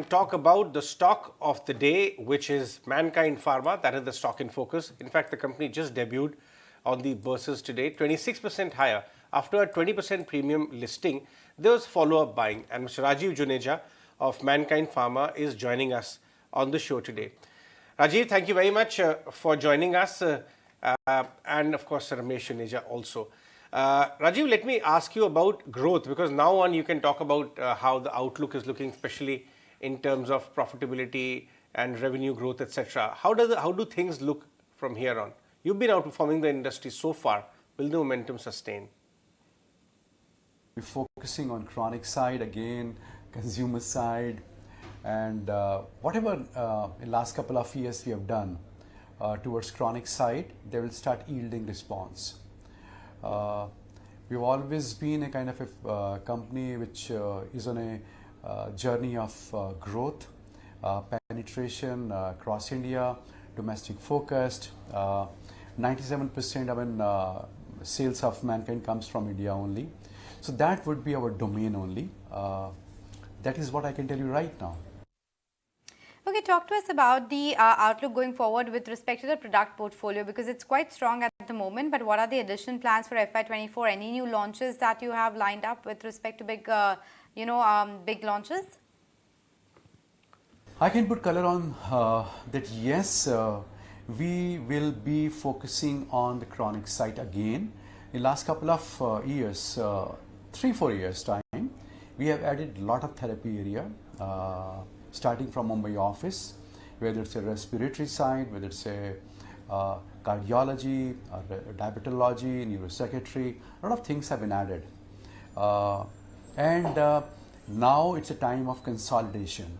talk about the stock of the day, which is Mankind Pharma. That is the stock in focus. In fact, the company just debuted on the Bourses today, 26% higher. After a 20% premium listing, there was follow-up buying, and Mr. Rajeev Juneja of Mankind Pharma is joining us on the show today. Rajeev, thank you very much for joining us, and of course, Ramesh Juneja also. Rajeev, let me ask you about growth, because now on you can talk about how the outlook is looking, especially in terms of profitability and revenue growth, etc. How do things look from here on? You've been outperforming the industry so far. Will the momentum sustain? We're focusing on chronic side again, consumer side, and whatever in last couple of years we have done towards chronic side, they will start yielding response. We've always been a kind of a company which is on a journey of growth, penetration across India, domestic focused. 97% of sales of Mankind comes from India only. So that would be our domain only. That is what I can tell you right now. Okay, talk to us about the outlook going forward with respect to the product portfolio, because it's quite strong at the moment. But what are the additional plans for FY24? Any new launches that you have lined up with respect to big launches? I can put color on that. Yes, we will be focusing on the chronic side again. In last couple of years, 3-4 years time, we have added a lot of therapy area. Starting from Mumbai office, whether it's a respiratory side, whether it's a cardiology, or diabetology, neuropsychiatry, a lot of things have been added. Now it's a time of consolidation.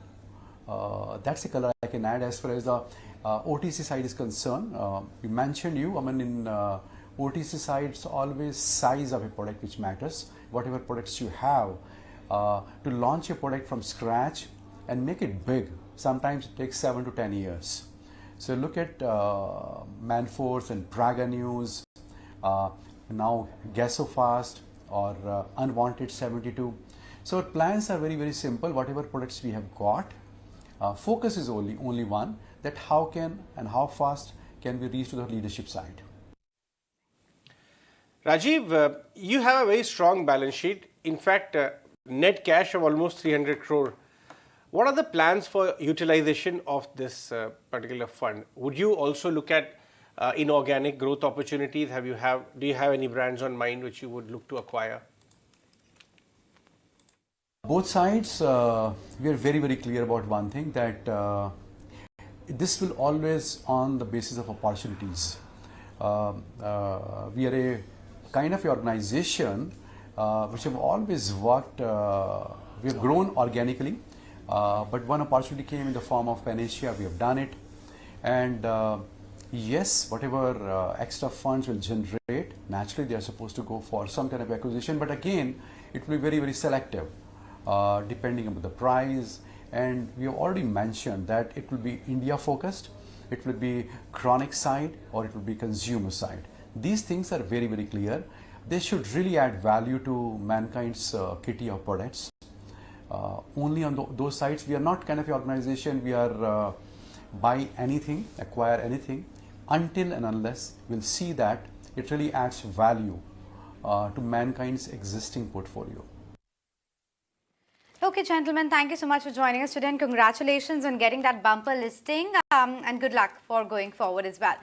That's the color I can add as far as the OTC side is concerned. We mentioned in OTC side, it's always size of a product which matters. Whatever products you have, to launch a product from scratch and make it big, sometimes it takes 7 to 10 years. So look at Manforce and Praga News, now Gasofast or Unwanted 72. So our plans are very, very simple. Whatever products we have got, focus is only one, that how can and how fast can we reach to the leadership side. Rajeev, you have a very strong balance sheet. In fact, net cash of almost 300 crore. What are the plans for utilization of this particular fund? Would you also look at inorganic growth opportunities? Do you have any brands on mind which you would look to acquire? Both sides, we are very, very clear about one thing, that this will always on the basis of opportunities. We are a kind of organization which have always worked, we have grown organically. But one opportunity came in the form of Panacea. We have done it, and yes, whatever extra funds will generate, naturally they are supposed to go for some kind of acquisition. But again, it will be very, very selective, depending on the price. And we have already mentioned that it will be India focused, it will be chronic side, or it will be consumer side. These things are very, very clear. They should really add value to Mankind's kitty of products. Only on those sites. We are not kind of an organization we are buy anything, acquire anything, until and unless we'll see that it really adds value to Mankind's existing portfolio. Okay, gentlemen, thank you so much for joining us today, and congratulations on getting that bumper listing, and good luck for going forward as well.